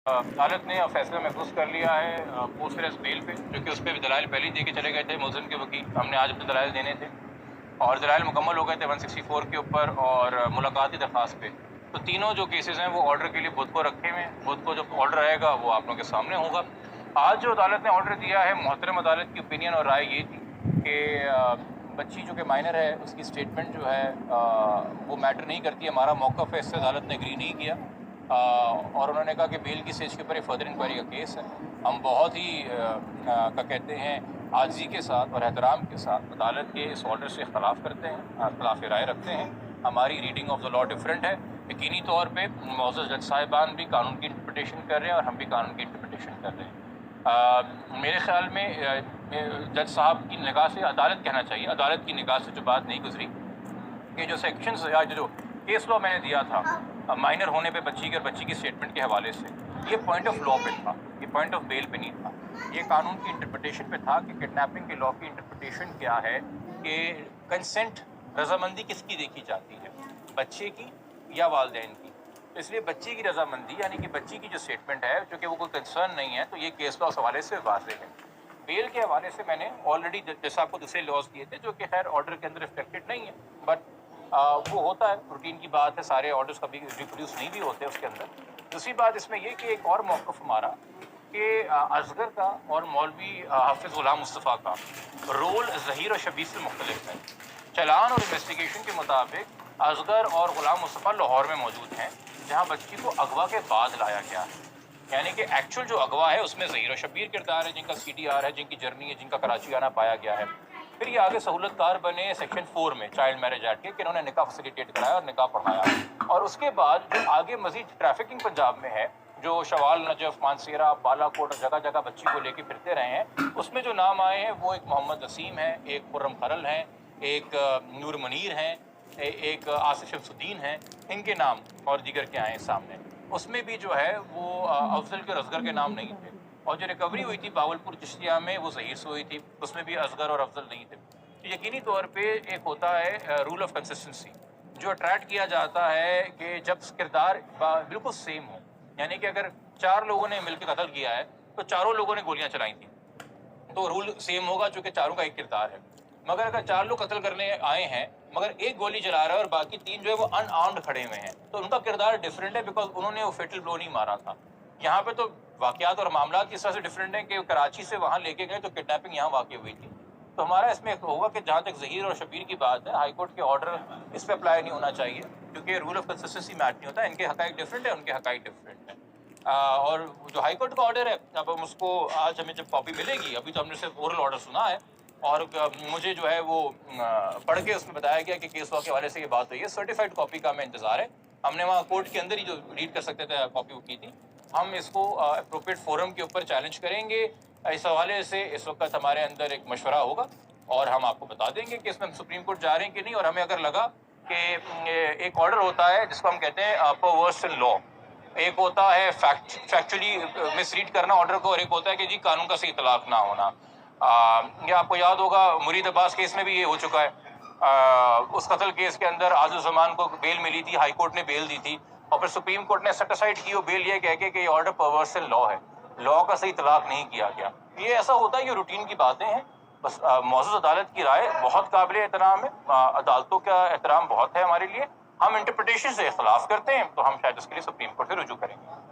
अदालत ने फैसला महफूज कर लिया है पोस्ट अरेस्ट बेल पे, जो कि उस पर दलाइल पहले ही दे के चले गए थे मुलजिम के वकील। हमने आज अपने दलाइल देने थे और दलाइल मुकम्मल हो गए थे 164 के ऊपर और मुलाकाती दरख्वास्त पे। तो तीनों जो केसेस हैं वो ऑर्डर के लिए बुध को रखे हुए हैं। बुध को जब ऑर्डर आएगा वो आप लोगों के सामने होगा। आज जो अदालत ने ऑर्डर दिया है, मोहतरम अदालत की ओपिनियन और राय ये थी कि बच्ची जो कि माइनर है उसकी स्टेटमेंट जो है वो मैटर नहीं करती। हमारा मौक़िफ़ है, इससे अदालत ने एग्री नहीं किया और उन्होंने कहा कि बेल की स्टेज के ऊपर एक फर्दर इंक्वायरी का केस है। हम बहुत ही कहते हैं आज़ी के साथ और एहतराम के साथ अदालत के इस ऑर्डर से इख्तलाफ करते हैं, इख्तलाफ राय रखते हैं। हमारी reading of the law different है। यकीनी तौर पे मौजूद जज साहिबान भी कानून की इंटरप्रिटेशन कर रहे हैं और हम भी कानून की इंटरप्रिटेशन कर रहे हैं। मेरे ख्याल में जज साहब की निगाह से अदालत कहना चाहिए, अदालत की निगाह से जो बात नहीं गुजरी कि जो सेक्शंस या जो केस लॉ मैंने दिया था माइनर होने पे बच्ची के और बच्ची की स्टेटमेंट के हवाले से, ये पॉइंट ऑफ लॉ पे था, ये पॉइंट ऑफ बेल पे नहीं था। ये कानून की इंटरप्रिटेशन पे था कि किडनैपिंग के लॉ की इंटरप्रिटेशन क्या है, कि कंसेंट रजामंदी किसकी देखी जाती है, बच्चे की या वालिदैन की। तो इसलिए बच्ची की रजामंदी यानी कि बच्ची की जो स्टेटमेंट है, चूँकि वो कोई कंसर्न नहीं है, तो ये केस लॉ उस हवाले से वाज़ेह है। बेल के हवाले से मैंने ऑलरेडी जैसे आपको दूसरे लॉज दिए थे जो कि खैर ऑर्डर के अंदर रिफ्लेक्टेड नहीं है, बट वो होता है, रूटीन की बात है, सारे ऑर्डर्स कभी रिप्रोड्यूस नहीं भी होते उसके अंदर। दूसरी बात इसमें ये कि एक और मौक़िफ़ हमारा कि असगर का और मौलवी हाफिज़ ग़ुलाम मुस्तफ़ा का रोल ज़हीर और शबीह से मुख्तलिफ है। चलान और इन्वेस्टिगेशन के मुताबिक असगर और ग़ुलाम मुस्तफ़ा लाहौर में मौजूद हैं, जहाँ बच्ची को अगवा के बाद लाया गया है। यानी कि एक्चुअल जो अगवा है उसमें ज़हीर और शबीर किरदार है, जिनका CDR है, जिनकी जर्नी है, जिनका कराची आना पाया गया है। फिर ये आगे सहूलतकार बने सेक्शन 4 में चाइल्ड मैरिज एक्ट के, कि इन्होंने निकाह फैसिलिटेट कराया और निकाह पढ़ाया। और उसके बाद जो आगे मजीद ट्रैफिकिंग पंजाब में है, जो शवाल, नजफ, मानसेरा, बालाकोट और जगह जगह बच्ची को लेके फिरते रहे हैं, उसमें जो नाम आए हैं वो एक मोहम्मद वसीम है, एक खुर्रम खरल है, एक नूर मुनीर हैं, एक आसिफ शमसुद्दीन हैं, इनके नाम और दीगर के आए हैं सामने। उसमें भी जो है वो अफजल के और असगर के नाम नहीं थे। और जो रिकवरी हुई थी बावलपुर चिश्तिया में वो ज़हीर से हुई थी, उसमें भी असगर और अफजल नहीं थे। तो यकीनी तौर पे एक होता है रूल ऑफ कंसिस्टेंसी, जो अट्रैक्ट किया जाता है कि जब किरदार बिल्कुल सेम हो। यानी कि अगर 4 लोगों ने मिलकर कत्ल किया है तो चारों लोगों ने गोलियां चलाई थी, तो रूल सेम होगा, चूँकि चारों का एक किरदार है। मगर अगर 4 लोग कत्ल करने आए हैं मगर एक गोली चला रहा है और बाकी 3 जो है वो अनआर्म्ड खड़े हुए हैं, तो उनका किरदार डिफरेंट है, बिकॉज उन्होंने वो फेटल ब्लो नहीं मारा था। यहाँ पे तो वाक़यात और मामलात इस तरह से डिफरेंट हैं कि कराची से वहाँ लेके गए तो किडनैपिंग यहाँ वाक़ हुई थी। तो हमारा इसमें होगा कि जहाँ तक ज़हीर और शबीर की बात है, हाई कोर्ट के ऑर्डर इस पर अप्लाई नहीं होना चाहिए, क्योंकि रूल ऑफ कंसिस्टेंसी मैच नहीं होता। इनके हक़ाइक़ डिफरेंट है, उनके हक़ाइक़ डिफरेंट है। और जो हाई कोर्ट का ऑर्डर है, अब हम उसको आज हमें जब कॉपी मिलेगी, अभी तो हमने सिर्फ ओरल ऑर्डर सुना है और मुझे जो है वो पढ़ के उसमें बताया गया कि केस लॉ के हवाले से ये बात हुई है। सर्टिफाइड कॉपी का हमें इंतज़ार है। हमने वहाँ कोर्ट के अंदर ही जो रीड कर सकते थे कॉपी वो की थी। हम इसको अप्रोप्रिएट फोरम के ऊपर चैलेंज करेंगे। इस हवाले से इस वक्त हमारे अंदर एक मशवरा होगा और हम आपको बता देंगे कि इसमें हम सुप्रीम कोर्ट जा रहे हैं कि नहीं। और हमें अगर लगा कि एक ऑर्डर होता है जिसको हम कहते हैं परवर्स इन लॉ, एक होता है फैक्चुअली मिसरीड करना ऑर्डर को, और एक होता है कि जी कानून का सही इतलाक ना होना। ये आपको याद होगा मुरीद अब्बास केस में भी ये हो चुका है। उस कत्ल केस के अंदर आज़िज़ ज़मान को बेल मिली थी, हाई कोर्ट ने बेल दी थी और फिर सुप्रीम कोर्ट ने सेट असाइड की वो बेल, ये कह के कि ये ऑर्डर परवर्स इन लॉ है, लॉ का सही इतलाक नहीं किया गया। ये ऐसा होता है, ये रूटीन की बातें हैं। बस मौजूद अदालत की राय बहुत काबिल एहतराम है, अदालतों का एहतराम बहुत है हमारे लिए। हम इंटरप्रिटेशन से इख्तलाफ करते हैं तो हम शायद उसके लिए सुप्रीम कोर्ट से रुजू करेंगे।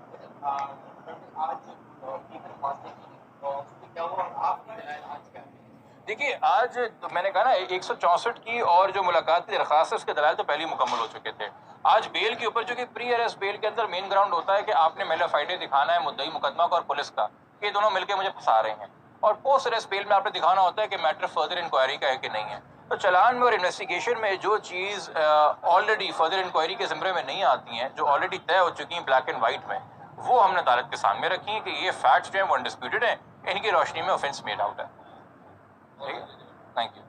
देखिए, आज तो मैंने कहा ना 164 की और जो मुलाकात की दरख्वास्त है उसके दलाइल तो पहले ही मुकम्मल हो चुके थे। आज बेल के ऊपर, जो कि प्री अरेस्ट बेल के अंदर मेन ग्राउंड होता है कि आपने मेला फाइडे दिखाना है मुद्दई मुकदमा का और पुलिस का, ये दोनों मिलकर मुझे फंसा रहे हैं। और पोस्ट अरेस्ट बेल में आपने दिखाना होता है कि मैटर फर्दर इंक्वायरी का है कि नहीं है। तो चलान में और इन्वेस्टिगेशन में जो चीज़ ऑलरेडी फर्दर इंक्वायरी के ज़िम्मे में नहीं आती हैं, जो ऑलरेडी तय हो चुकी हैं ब्लैक एंड वाइट में, वो हमने अदालत के सामने रखी हैं कि ये फैक्ट्स जो हैं वो अनडिस्प्यूटेड हैं, इनकी रोशनी में ऑफेंस मेड आउट है। ठीक है, थैंक यू।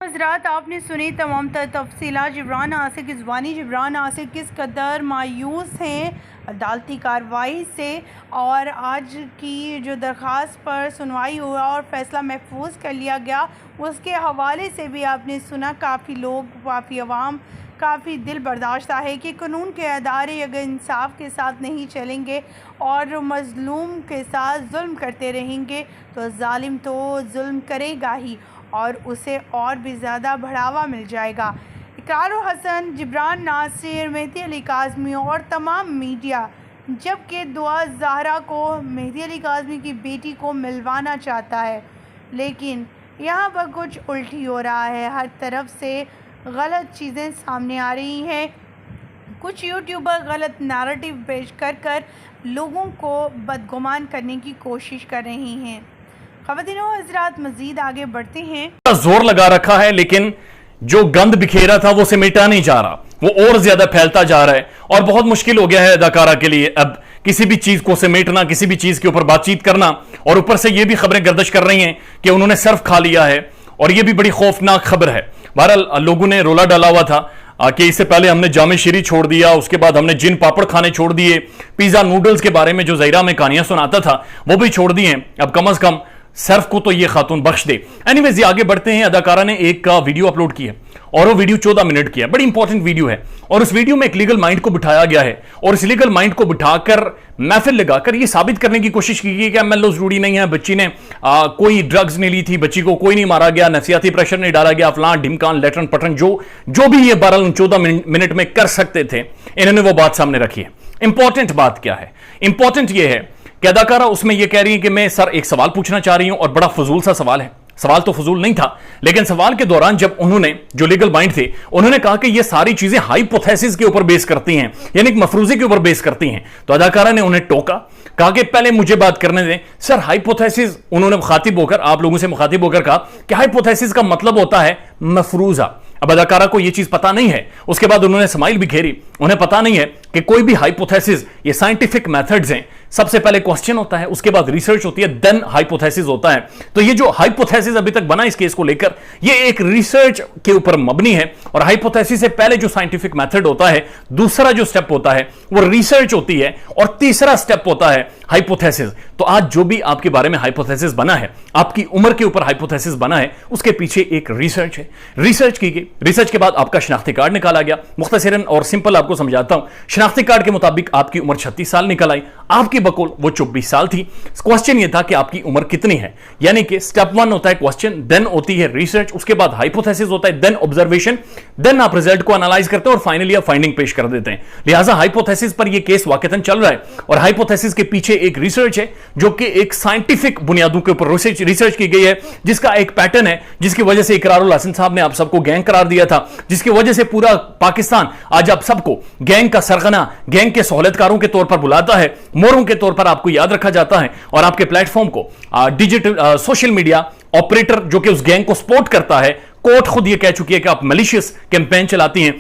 حضرات آپ نے سنی تمام تر تفصیلات. جبران عاشق کی زبانی. جبران عاشق کس قدر مایوس ہیں عدالتی کارروائی سے، اور آج کی جو درخواست پر سنوائی ہوا اور فیصلہ محفوظ کر لیا گیا اس کے حوالے سے بھی آپ نے سنا. کافی لوگ، کافی عوام کافی دل برداشتہ ہے کہ قانون کے ادارے اگر انصاف کے ساتھ نہیں چلیں گے اور مظلوم کے ساتھ ظلم کرتے رہیں گے تو ظالم تو ظلم کرے گا ہی اور اسے اور بھی زیادہ بڑھاوا مل جائے گا. اقرار حسن، جبران ناصر، مہدی علی کاظمی اور تمام میڈیا جبکہ دعا زہرا کو مہدی علی کاظمی کی بیٹی کو ملوانا چاہتا ہے، لیکن یہاں پر کچھ الٹی ہو رہا ہے. ہر طرف سے غلط چیزیں سامنے آ رہی ہیں. کچھ یوٹیوبر غلط نیریٹو پیش کر لوگوں کو بدگمان کرنے کی کوشش کر رہی ہیں. خواتین و حضرات مزید آگے بڑھتے ہیں. زور لگا رکھا ہے لیکن جو گند بکھیرا تھا وہ سمیٹا نہیں جا رہا، وہ اور زیادہ پھیلتا جا رہا ہے اور بہت مشکل ہو گیا ہے اداکارہ کے لیے اب کسی بھی چیز کو سمیٹنا، کسی بھی چیز کے اوپر بات چیت کرنا. اور اوپر سے یہ بھی خبریں گردش کر رہی ہیں کہ انہوں نے سرف کھا لیا ہے اور یہ بھی بڑی خوفناک خبر ہے. بہرحال لوگوں نے رولا ڈالا ہوا تھا کہ اس سے پہلے ہم نے جامع شیری چھوڑ دیا، اس کے بعد ہم نے جن پاپڑ کھانے چھوڑ دیے، پیزا نوڈلز کے بارے میں جو زہرا میں کہانیاں سناتا تھا وہ بھی چھوڑ دیے. اب کم از کم سرف کو تو یہ خاتون بخش دے. اینیویز یہ آگے بڑھتے ہیں. اداکارہ نے ایک ویڈیو اپلوڈ کی ہے اور وہ ویڈیو 14 منٹ کی ہے. بڑی امپورٹنٹ ویڈیو ہے اور اس ویڈیو میں ایک لیگل مائنڈ کو بٹھایا گیا ہے اور اس لیگل مائنڈ کو بٹھا کر محفل لگا کر یہ ثابت کرنے کی کوشش کی گئی کہ ایم ایل اوز روڑی نہیں ہے، بچی نے کوئی ڈرگز نہیں لی تھی، بچی کو کوئی نہیں مارا گیا، نفسیاتی پریشر نہیں ڈالا گیا، فلاں ڈھمکان لیٹرن پٹن جو بھی یہ بہرحال 14 منٹ میں کر سکتے تھے انہوں نے وہ بات سامنے رکھی ہے. امپورٹنٹ بات کیا ہے؟ امپورٹنٹ یہ ہے کہ اداکارہ اس میں یہ کہہ رہی ہے کہ میں سر ایک سوال پوچھنا چاہ رہی ہوں اور بڑا فضول سا سوال ہے. سوال تو فضول نہیں تھا لیکن سوال کے دوران جب انہوں نے جو لیگل مائنڈ تھے انہوں نے کہا کہ یہ ساری چیزیں ہائپوتھیسس کے اوپر بیس کرتی ہیں، یعنی ایک مفروضے کے اوپر بیس کرتی ہیں، تو اداکارہ نے انہیں ٹوکا، کہا کہ پہلے مجھے بات کرنے دیں. سر ہائپوتھیسس، انہوں نے مخاطب ہو کر آپ لوگوں سے مخاطب ہو کر کہا کہ ہائپوتھیسس کا مطلب ہوتا ہے مفروضہ. اب اداکارہ کو یہ چیز پتا نہیں ہے. اس کے بعد انہوں نے سمائل بھی گھیری، انہیں پتا نہیں ہے کہ کوئی بھی ہائپوتھیسس یہ سائنٹیفک میتھڈز ہیں. سب سے پہلے کوسچن ہوتا ہے، اس کے بعد ریسرچ ہوتی ہے، دین ہائپوتھیسس ہوتا ہے. تو یہ جو ہائپوتھیسس ابھی تک بنا اس کیس کو لے کر یہ ایک ریسرچ کے اوپر مبنی ہے اور ہائپوتھیسس سے پہلے جو سائنٹیفک میتھڈ ہوتا ہے، دوسرا جو سٹیپ ہوتا ہے وہ ریسرچ ہوتی ہے اور تیسرا سٹیپ ہوتا ہے ہائپوتھیسس. تو آج جو بھی آپ کے بارے میں ہائپوتھیسس بنا ہے، آپ کی عمر کے اوپر ہائپوتھیسس بنا ہے، اس کے پیچھے ایک ریسرچ ہے. ریسرچ کی گئی، ریسرچ کے بعد آپ کا شناختی کارڈ نکالا گیا. مختصراً اور سمپل آپ کو سمجھاتا ہوں. شناختی کارڈ کے مطابق آپ کی عمر 36 سال نکل آئی، آپ کی بقول وہ 24 سال تھی. کوسچن یہ تھا کہ آپ کی عمر کتنی ہے، یعنی کہ سٹیپ 1 ہوتا ہے کوسچن، دین ہوتی ہے ریسرچ، اس کے بعد ہائپوتھیسس ہوتا ہے، دین آبزرویشن، دین آپ رزلٹ کو انالائز کرتے ہیں اور فائنلی آپ فائنڈنگ پیش کر دیتے ہیں. لہٰذا ہائپوتھیسس پر یہ کیس واقعتاً چل رہا ہے اور ہائپوتھیسس کے پیچھے ایک ریسرچ ہے جو کہ ایک سائنٹیفک بنیادوں کے اوپر ریسرچ کی گئی ہے، جس کا ایک پیٹرن ہے، جس کی وجہ سے اقرار الحسن صاحب نے آپ سب کو گینگ قرار دیا تھا، جس کی وجہ سے پورا پاکستان آج آپ سب کو گینگ کا سرغنہ، گینگ کے سہولتکاروں کے طور پر بلاتا ہے، موروں کے طور پر آپ کو یاد رکھا جاتا ہے اور آپ کے پلیٹ فارم کو ڈیجیٹل سوشل میڈیا آپریٹر جو کہ اس گینگ کو سپورٹ کرتا ہے، کورٹ خود یہ کہہ چکی ہے کہ آپ ملیشیس کیمپین چلاتی ہیں.